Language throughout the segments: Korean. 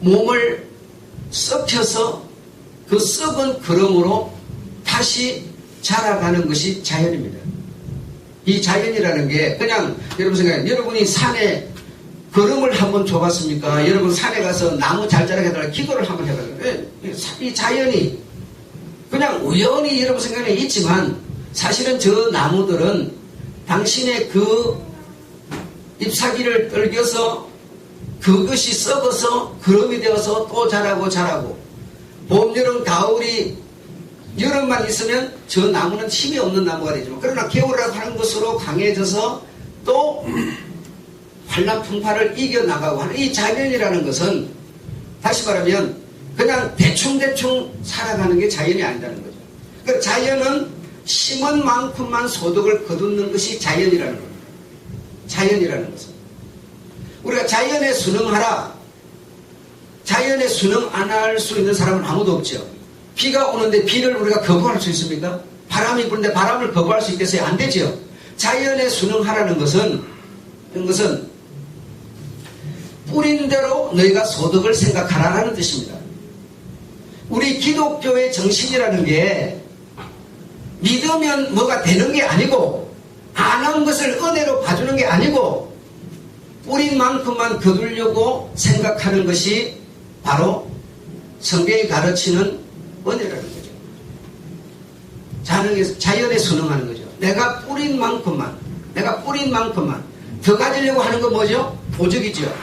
몸을 썩혀서 그 썩은 걸음으로 다시 자라가는 것이 자연입니다. 이 자연이라는 게 그냥 여러분 생각해, 여러분이 산에 걸음을 한번 줘봤습니까? 여러분 산에 가서 나무 잘 자라게 해달라 기도를 한번 해봐요. 이 자연이 그냥 우연히 여러분 생각에 있지만 사실은 저 나무들은 당신의 그 잎사귀를 떨겨서 그것이 썩어서 걸음이 되어서 또 자라고 봄, 여름, 가을이 여름만 있으면 저 나무는 힘이 없는 나무가 되지만 그러나 겨울이라고 하는 것으로 강해져서 또 환란 풍파를 이겨나가고 하는 이 자연이라는 것은 다시 말하면 그냥 대충대충 살아가는 게 자연이 아니라는 거죠. 그러니까 자연은 심은 만큼만 소득을 거두는 것이 자연이라는 겁니다. 자연이라는 것은 우리가 자연에 순응하라, 자연에 순응 안 할 수 있는 사람은 아무도 없죠. 비가 오는데 비를 우리가 거부할 수 있습니까? 바람이 부는데 바람을 거부할 수 있겠어요? 안 되죠. 자연에 순응하라는 것은 뿌린 대로 너희가 소득을 생각하라는 뜻입니다. 우리 기독교의 정신이라는 게 믿으면 뭐가 되는 게 아니고 안 한 것을 은혜로 봐주는 게 아니고 뿌린 만큼만 거두려고 생각하는 것이 바로 성경이 가르치는 은혜라는 거죠. 자연에 순응하는 거죠. 내가 뿌린 만큼만 더 가지려고 하는 건 뭐죠? 보적이죠.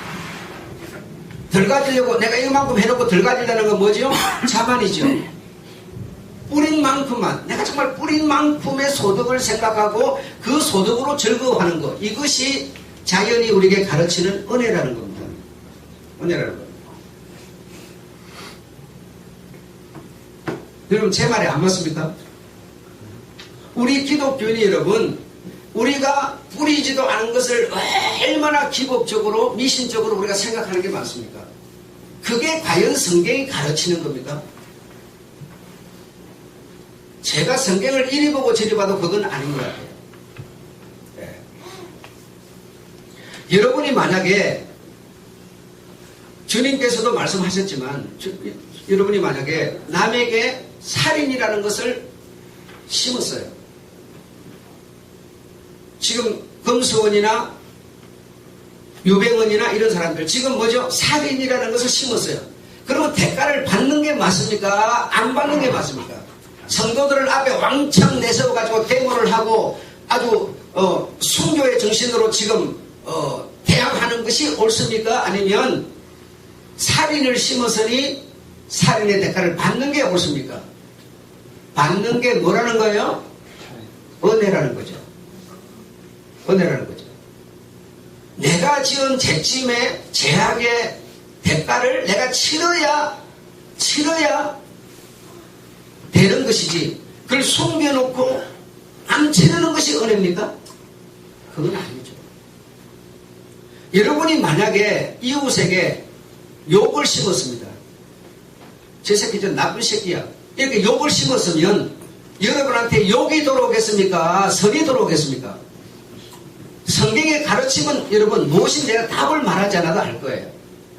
덜 가지려고 내가 이만큼 해놓고 덜 가지려는 건 뭐죠? 자만이죠. 뿌린 만큼만, 내가 정말 뿌린 만큼의 소득을 생각하고 그 소득으로 즐거워하는 것, 이것이 자연이 우리에게 가르치는 은혜라는 겁니다. 은혜라는 겁니다. 여러분 제 말이 안 맞습니까? 우리 기독교인이 여러분, 우리가 뿌리지도 않은 것을 얼마나 기복적으로 미신적으로 우리가 생각하는 게 많습니까? 그게 과연 성경이 가르치는 겁니까? 제가 성경을 이리 보고 저리 봐도 그건 아닌 것 같아요. 네. 여러분이 만약에 주님께서도 말씀하셨지만 여러분이 만약에 남에게 살인이라는 것을 심었어요. 지금 금수원이나 유병원이나 이런 사람들 지금 뭐죠? 살인이라는 것을 심었어요. 그러면 대가를 받는 게 맞습니까? 안 받는 게 맞습니까? 성도들을 앞에 왕창 내세워가지고 데모를 하고 아주 순교의 정신으로 지금 대항하는 것이 옳습니까? 아니면 살인을 심었으니 살인의 대가를 받는 게 옳습니까? 받는 게 뭐라는 거예요? 은혜라는 거죠. 은혜라는 거죠. 내가 지은 죄짐의 죄악의 대가를 내가 치러야 되는 것이지 그걸 숨겨놓고 안 치르는 것이 은혜입니까? 그건 아니죠. 여러분이 만약에 이웃에게 욕을 심었습니다. 저 새끼 좀 나쁜 새끼야. 이렇게 욕을 심었으면 여러분한테 욕이 돌아오겠습니까? 선이 돌아오겠습니까? 성경의 가르침은 여러분 무엇인 내가 답을 말하지 않아도 알 거예요.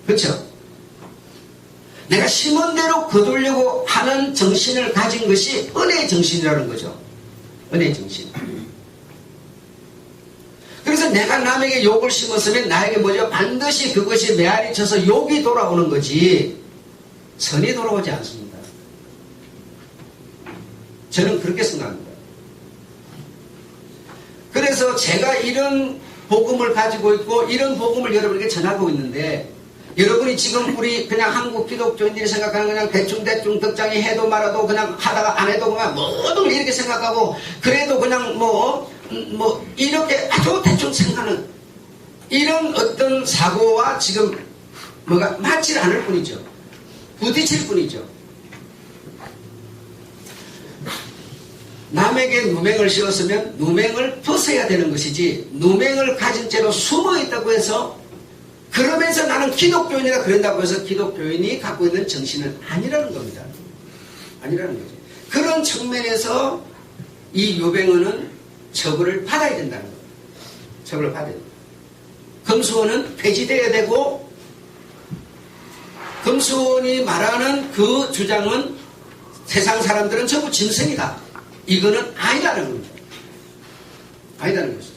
그렇죠? 내가 심은 대로 거두려고 하는 정신을 가진 것이 은혜의 정신이라는 거죠. 은혜의 정신. 그래서 내가 남에게 욕을 심었으면 나에게 뭐죠? 반드시 그것이 메아리 쳐서 욕이 돌아오는 거지 선이 돌아오지 않습니다. 저는 그렇게 생각합니다. 그래서 제가 이런 복음을 가지고 있고 이런 복음을 여러분에게 전하고 있는데 여러분이 지금 우리 그냥 한국 기독교인들이 생각하는 그냥 대충 덕장이 해도 말아도 그냥 하다가 안 해도 그냥 모든 걸 이렇게 생각하고 그래도 그냥 뭐 이렇게 아주 대충 생각하는 이런 어떤 사고와 지금 뭐가 맞지 않을 뿐이죠. 부딪힐 뿐이죠. 남에게 누명을 씌웠으면 누명을 벗어야 되는 것이지 누명을 가진 채로 숨어 있다고 해서 그러면서 나는 기독교인이라 그런다고 해서 기독교인이 갖고 있는 정신은 아니라는 겁니다. 아니라는 거죠. 그런 측면에서 이 유병헌은 처벌을 받아야 된다는 거예요. 처벌을 받아야 됩니다. 금수원은 폐지되어야 되고 금수원이 말하는 그 주장은 세상 사람들은 전부 짐승이다. 이거는 아니다는 겁니다. 아니다는 것이죠.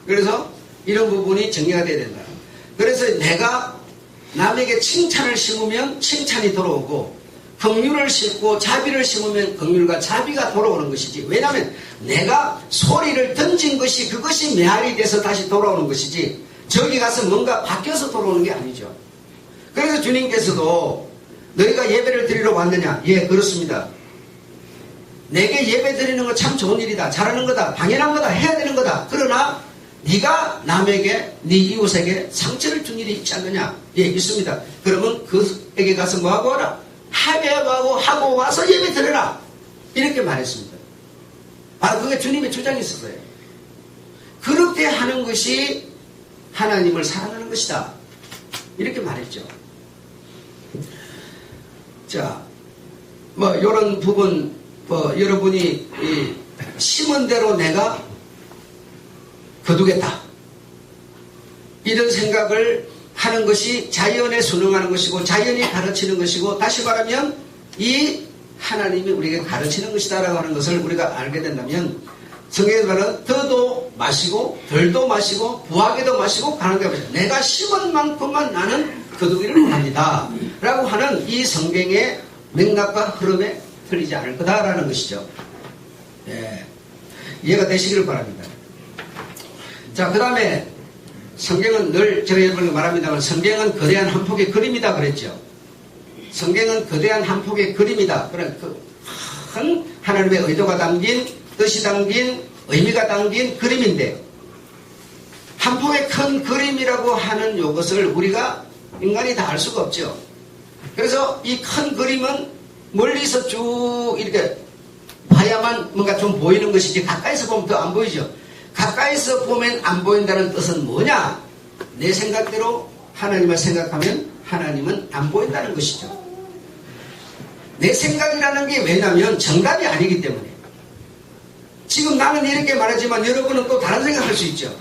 그래서 이런 부분이 정리가 돼야 된다. 그래서 내가 남에게 칭찬을 심으면 칭찬이 돌아오고 긍휼을 심고 자비를 심으면 긍휼과 자비가 돌아오는 것이지. 왜냐하면 내가 소리를 던진 것이 그것이 메아리 돼서 다시 돌아오는 것이지 저기 가서 뭔가 바뀌어서 돌아오는 게 아니죠. 그래서 주님께서도 너희가 예배를 드리러 왔느냐? 예, 그렇습니다. 내게 예배 드리는 거 참 좋은 일이다. 잘하는 거다. 당연한 거다. 해야 되는 거다. 그러나 네가 남에게 네 이웃에게 상처를 준 일이 있지 않느냐? 예, 있습니다. 그러면 그에게 가서 뭐하고 와라? 하고 와서 예배 드려라. 이렇게 말했습니다. 바로 그게 주님의 주장이었어요. 그렇게 하는 것이 하나님을 사랑하는 것이다. 이렇게 말했죠. 자, 이런 부분, 여러분이 심은 대로 내가 거두겠다. 이런 생각을 하는 것이 자연에 순응하는 것이고 자연이 가르치는 것이고 다시 말하면 이 하나님이 우리에게 가르치는 것이다라고 하는 것을 우리가 알게 된다면 성경에서 말하는 더도 마시고 덜도 마시고 부하게도 마시고 가는데 마시고 내가 심은 만큼만 나는 거두기를 원합니다 라고 하는 이 성경의 맥락과 흐름에 틀리지 않을 거다라는 것이죠. 예. 이해가 되시기를 바랍니다. 자, 그 다음에 성경은 늘 제가 여러분에게 말합니다만 성경은 거대한 한 폭의 그림이다 그랬죠. 성경은 거대한 한 폭의 그림이다. 그런 큰 하나님의 의도가 담긴 뜻이 담긴 의미가 담긴 그림인데 한 폭의 큰 그림이라고 하는 이것을 우리가 인간이 다 알 수가 없죠. 그래서 이 큰 그림은 멀리서 쭉 이렇게 봐야만 뭔가 좀 보이는 것이지 가까이서 보면 더 안 보이죠. 가까이서 보면 안 보인다는 뜻은 뭐냐? 내 생각대로 하나님을 생각하면 하나님은 안 보인다는 것이죠. 내 생각이라는 게 왜냐면 정답이 아니기 때문에. 지금 나는 이렇게 말하지만 여러분은 또 다른 생각할 수 있죠.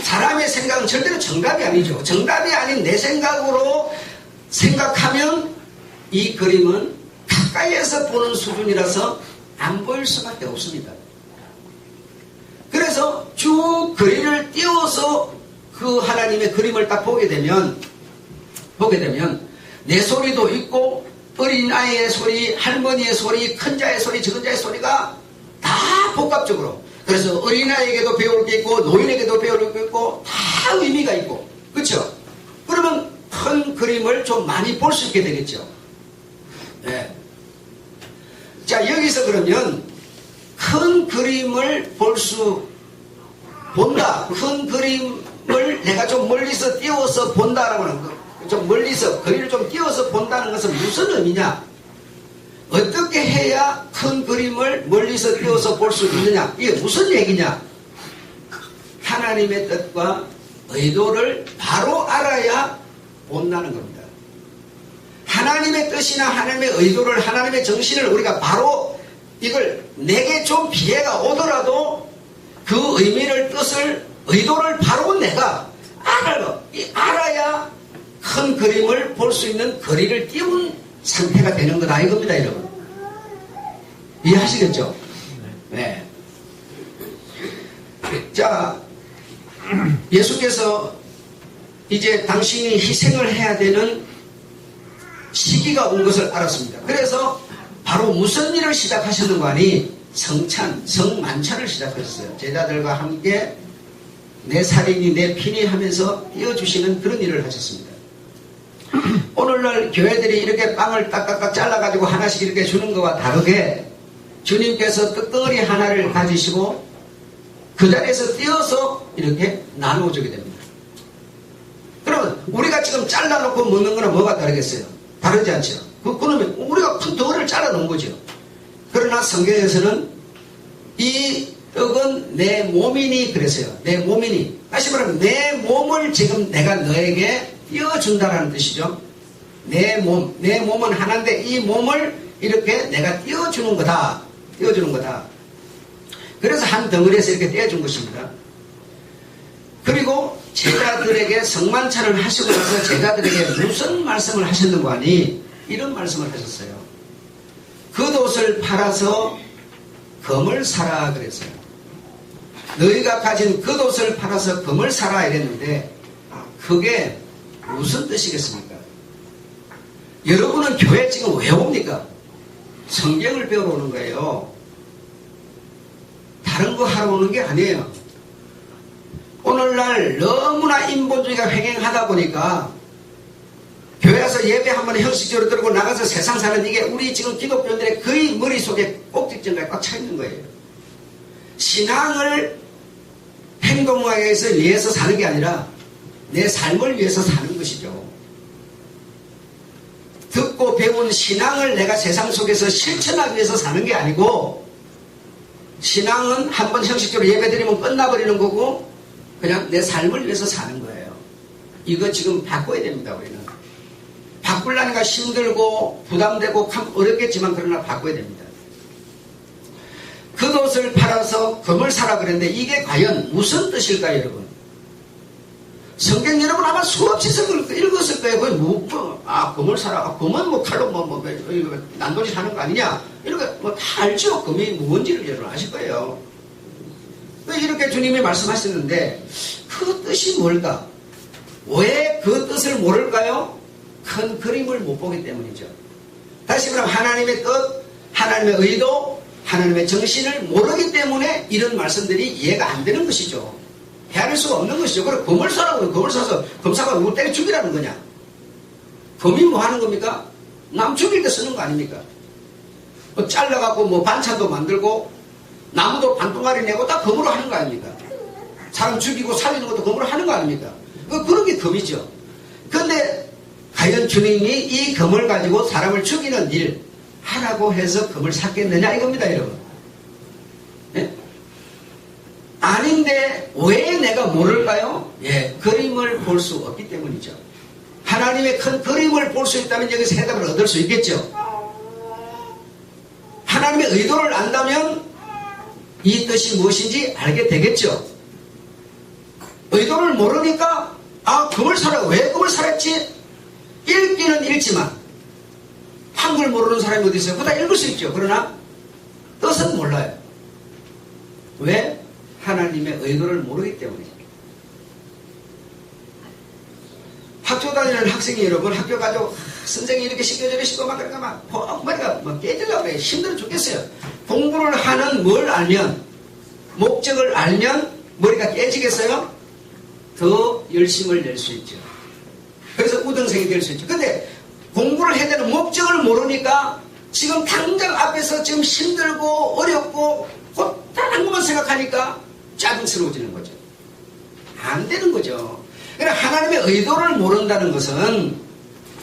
사람의 생각은 절대로 정답이 아니죠. 정답이 아닌 내 생각으로 생각하면 이 그림은 가까이에서 보는 수준이라서 안 보일 수밖에 없습니다. 그래서 쭉 거리를 띄워서 그 하나님의 그림을 딱 보게 되면 내 소리도 있고 어린아이의 소리, 할머니의 소리, 큰 자의 소리, 적은 자의 소리가 다 복합적으로 그래서 어린아이에게도 배울 게 있고 노인에게도 배울 게 있고 다 의미가 있고 그렇죠? 그러면 큰 그림을 좀 많이 볼 수 있게 되겠죠. 네. 자, 여기서 그러면 큰 그림을 본다. 큰 그림을 내가 좀 멀리서 띄워서 본다라고 하는 거. 좀 멀리서, 거리를 좀 띄워서 본다는 것은 무슨 의미냐? 어떻게 해야 큰 그림을 멀리서 띄워서 볼 수 있느냐? 이게 무슨 얘기냐? 하나님의 뜻과 의도를 바로 알아야 본다는 겁니다. 하나님의 뜻이나 하나님의 의도를, 하나님의 정신을 우리가 바로 이걸 내게 좀 피해가 오더라도 그 의미를, 뜻을, 의도를 바로 내가 알아야 큰 그림을 볼 수 있는 거리를 띄운 상태가 되는 거다 이겁니다, 여러분. 이해하시겠죠? 네. 자, 예수께서 이제 당신이 희생을 해야 되는 시기가 온 것을 알았습니다. 그래서 바로 무슨 일을 시작하셨는가 하니 성만찬을 시작하셨어요. 제자들과 함께 내 살이니 내 피니 하면서 띄워주시는 그런 일을 하셨습니다. 오늘날 교회들이 이렇게 빵을 딱딱딱 잘라가지고 하나씩 이렇게 주는 것과 다르게 주님께서 떡덩어리 하나를 가지시고 그 자리에서 띄어서 이렇게 나누어주게 됩니다. 그러면 우리가 지금 잘라놓고 먹는 거는 뭐가 다르겠어요? 다르지 않죠. 그러면 우리가 큰 덩어리를 잘라놓은 거죠. 그러나 성경에서는 이 떡은 내 몸이니 그랬어요. 내 몸이니. 다시 말하면 내 몸을 지금 내가 너에게 띄워준다라는 뜻이죠. 내 몸은 하나인데 이 몸을 이렇게 내가 띄워주는 거다. 그래서 한 덩어리에서 이렇게 떼어준 것입니다. 그리고 제자들에게 성만찬을 하시고 나서 제자들에게 무슨 말씀을 하셨는고 하니 이런 말씀을 하셨어요. 겉옷을 팔아서 금을 사라 그랬어요. 너희가 가진 겉옷을 팔아서 금을 사라 이랬는데 그게 무슨 뜻이겠습니까? 여러분은 교회 지금 왜 옵니까? 성경을 배우러 오는 거예요. 다른 거 하러 오는 게 아니에요. 오늘날 너무나 인본주의가 횡행하다 보니까 교회 와서 예배 한번 형식적으로 들고 나가서 세상 사는 이게 우리 지금 기독교인들의 거의 머릿속에 꼭지점까지 꽉 차 있는 거예요. 신앙을 행동하기 위해서 사는 게 아니라 내 삶을 위해서 사는 것이죠. 듣고 배운 신앙을 내가 세상 속에서 실천하기 위해서 사는 게 아니고 신앙은 한번 형식적으로 예배드리면 끝나버리는 거고 그냥 내 삶을 위해서 사는 거예요. 이거 지금 바꿔야 됩니다. 우리는. 바꾸려니까 힘들고 부담되고 참 어렵겠지만 그러나 바꿔야 됩니다. 겉옷을 팔아서 금을 사라 그랬는데 이게 과연 무슨 뜻일까요, 여러분? 성경 여러분 아마 수없이 읽었을 거예요. 금을 사라. 금은 뭐 칼로 난도질 하는 거 아니냐? 이렇게 다 알죠. 금이 뭔지를 여러분 아실 거예요. 이렇게 주님이 말씀하셨는데 그 뜻이 뭘까? 왜 그 뜻을 모를까요? 큰 그림을 못 보기 때문이죠. 다시 말하면 하나님의 뜻, 하나님의 의도, 하나님의 정신을 모르기 때문에 이런 말씀들이 이해가 안 되는 것이죠. 헤아릴 수가 없는 것이죠. 그래 금을 사라고 금을 사서 금사가 누구 때려 죽이라는 거냐? 금이 뭐 하는 겁니까? 남 죽일 때 쓰는 거 아닙니까? 잘라갖고 뭐 반찬도 만들고 나무도 반동아리 내고 다 금으로 하는 거 아닙니까? 사람 죽이고 살리는 것도 금으로 하는 거 아닙니까? 그런 게 금이죠. 그런데 과연 주님이 이 금을 가지고 사람을 죽이는 일 하라고 해서 금을 샀겠느냐 이겁니다, 여러분. 네? 아닌데 왜 내가 모를까요? 예, 그림을 볼 수 없기 때문이죠. 하나님의 큰 그림을 볼 수 있다면 여기서 해답을 얻을 수 있겠죠. 하나님의 의도를 안다면 이 뜻이 무엇인지 알게 되겠죠. 의도를 모르니까 금을 사라. 왜 금을 사랬지? 읽기는 읽지만 한글 모르는 사람이 어디 있어요? 그거 다 읽을 수 있죠. 그러나 뜻은 몰라요. 왜? 하나님의 의도를 모르기 때문이죠. 학교 다니는 학생이 여러분 학교 가지고 선생님이 이렇게 시켜주시고 막 그러니까 막 머리가 막 깨지려고 그래요. 힘들어 죽겠어요. 공부를 하는 뭘 알면 목적을 알면 머리가 깨지겠어요? 더 열심을 낼 수 있죠. 그래서 우등생이 될 수 있죠. 근데 공부를 해야 되는 목적을 모르니까 지금 당장 앞에서 지금 힘들고 어렵고 곧 다른 것만 생각하니까 짜증스러워지는 거죠. 안 되는 거죠. 그러니까 하나님의 의도를 모른다는 것은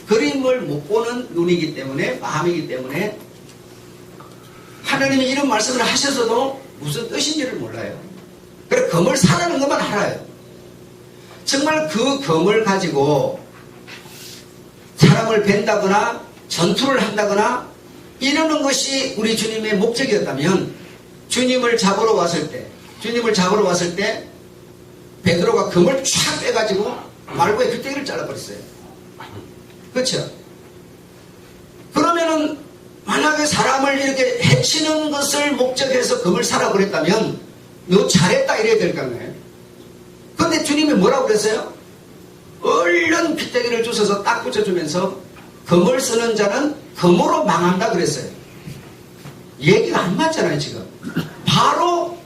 그림을 못 보는 눈이기 때문에 마음이기 때문에 하나님이 이런 말씀을 하셔서도 무슨 뜻인지를 몰라요. 그래서 금을 사라는 것만 알아요. 정말 그 금을 가지고 사람을 벤다거나 전투를 한다거나 이러는 것이 우리 주님의 목적이었다면 주님을 잡으러 왔을 때 베드로가 금을 촥 빼가지고 말고의 귀때기를 잘라버렸어요. 그렇죠? 그러면은 만약에 사람을 이렇게 해치는 것을 목적해서 금을 사라 그랬다면 너 잘했다 이래야 될 거 아니에요. 그런데 주님이 뭐라고 그랬어요? 얼른 빗대기를 주셔서 딱 붙여주면서 금을 쓰는 자는 금으로 망한다 그랬어요. 얘기가 안 맞잖아요. 지금 바로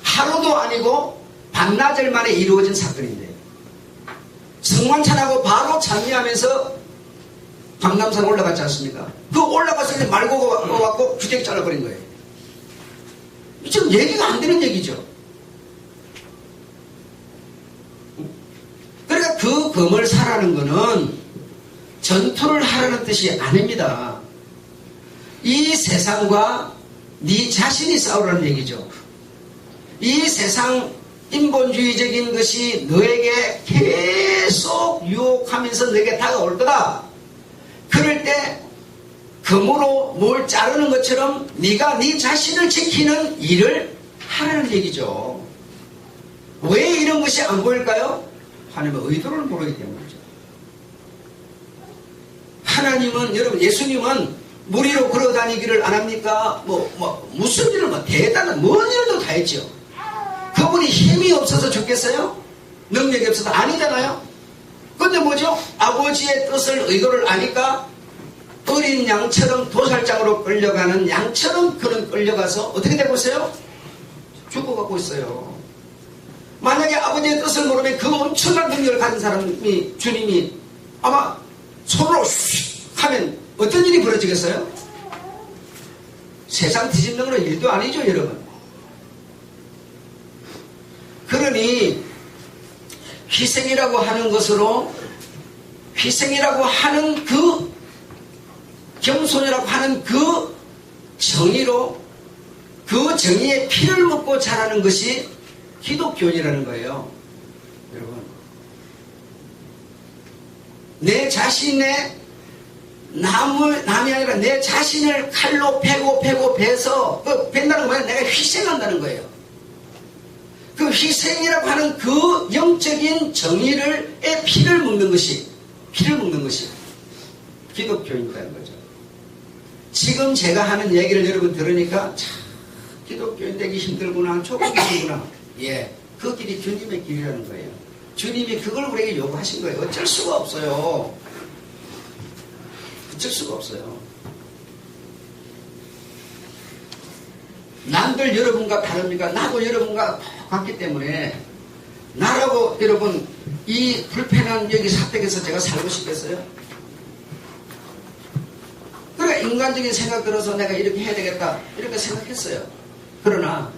하루도 아니고 반나절 만에 이루어진 사건인데 성만찬하고 바로 장미하면서 광남산 올라갔지 않습니까? 그 올라갔을 때 말고 왔고 빗대기 잘라버린 거예요. 지금 얘기가 안 되는 얘기죠. 그러니까 그 금을 사라는 것은 전투를 하라는 뜻이 아닙니다. 이 세상과 네 자신이 싸우라는 얘기죠. 이 세상 인본주의적인 것이 너에게 계속 유혹하면서 너에게 다가올 거다. 그럴 때 금으로 뭘 자르는 것처럼 네가 네 자신을 지키는 일을 하라는 얘기죠. 왜 이런 것이 안 보일까요? 하나님의 의도를 모르기 때문이죠. 하나님은, 여러분, 예수님은 물 위로 걸어다니기를 안 합니까? 무슨 일을, 대단한, 뭔 일도 다 했죠. 그분이 힘이 없어서 죽겠어요? 능력이 없어서? 아니잖아요? 근데 뭐죠? 아버지의 뜻을, 의도를 아니까 어린 양처럼 도살장으로 끌려가는 양처럼 그는 끌려가서 어떻게 되고 있어요? 죽어가고 있어요. 만약에 아버지의 뜻을 모르면 그 엄청난 능력을 가진 사람이, 주님이 아마 손으로 휙 하면 어떤 일이 벌어지겠어요? 세상 뒤집는 건 일도 아니죠, 여러분. 그러니 희생이라고 하는 것으로, 희생이라고 하는 그 겸손이라고 하는 그 정의로, 그 정의의 피를 먹고 자라는 것이 기독교인이라는 거예요. 여러분, 내 자신의 남이 아니라 내 자신을 칼로 패고 베서, 벤다는 건 내가 희생한다는 거예요. 그 희생이라고 하는 그 영적인 정의를, 피를 먹는 것이 기독교인이라는 거죠. 지금 제가 하는 얘기를 여러분 들으니까 참 기독교인 되기 힘들구나, 조금 힘들구나. 예, 그 길이 주님의 길이라는 거예요. 주님이 그걸 우리에게 요구하신 거예요. 어쩔 수가 없어요. 어쩔 수가 없어요. 남들 여러분과 다릅니까? 나도 여러분과 같기 때문에 나라고 여러분 이 불편한 여기 사택에서 제가 살고 싶겠어요? 그러니까 인간적인 생각 들어서 내가 이렇게 해야 되겠다 이렇게 생각했어요. 그러나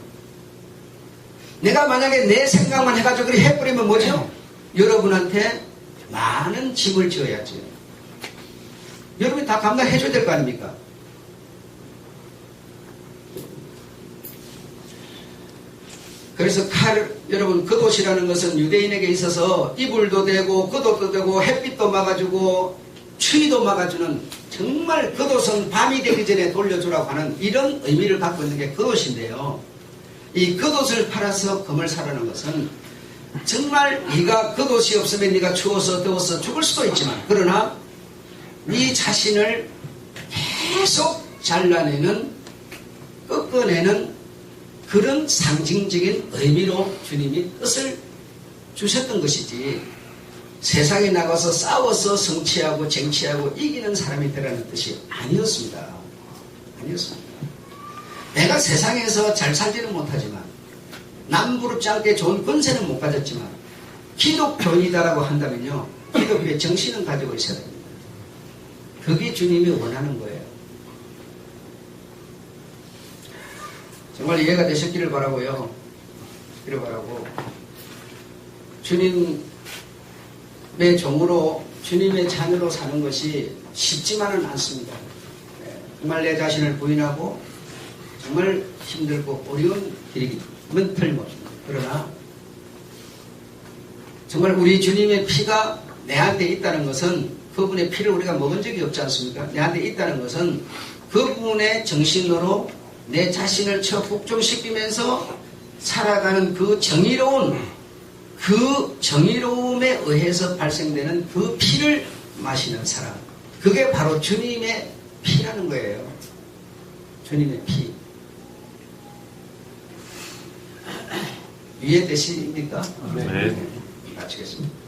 내가 만약에 내 생각만 해가지고 그렇게 해버리면 뭐죠? 여러분한테 많은 짐을 지어야죠. 여러분이 다 감당해줘야 될 거 아닙니까? 그래서 여러분, 겉옷이라는 것은 유대인에게 있어서 이불도 되고 겉옷도 되고 햇빛도 막아주고 추위도 막아주는, 정말 겉옷은 밤이 되기 전에 돌려주라고 하는 이런 의미를 갖고 있는 게 겉옷인데요. 이 겉옷을 팔아서 금을 사라는 것은 정말 네가 겉옷이 없으면 네가 추워서 더워서 죽을 수도 있지만, 그러나 네 자신을 계속 잘라내는, 꺾어내는 그런 상징적인 의미로 주님이 뜻을 주셨던 것이지, 세상에 나가서 싸워서 성취하고 쟁취하고 이기는 사람이 되라는 뜻이 아니었습니다. 아니었습니다. 내가 세상에서 잘 살지는 못하지만, 남부럽지 않게 좋은 권세는 못 가졌지만, 기독교인이다라고 한다면요, 기독교의 정신은 가지고 있어야 됩니다. 그게 주님이 원하는 거예요. 정말 이해가 되셨기를 바라고요. 이를 바라고, 주님의 종으로, 주님의 자녀로 사는 것이 쉽지만은 않습니다. 정말 내 자신을 부인하고 정말 힘들고 어려운 길이기는 틀림없습니다. 그러나 정말 우리 주님의 피가 내한테 있다는 것은, 그분의 피를 우리가 먹은 적이 없지 않습니까? 내한테 있다는 것은 그분의 정신으로 내 자신을 복종시키면서 살아가는 그 정의로움에 의해서 발생되는 그 피를 마시는 사람, 그게 바로 주님의 피라는 거예요. 주님의 피. 이해되십니까? 네. 마치겠습니다.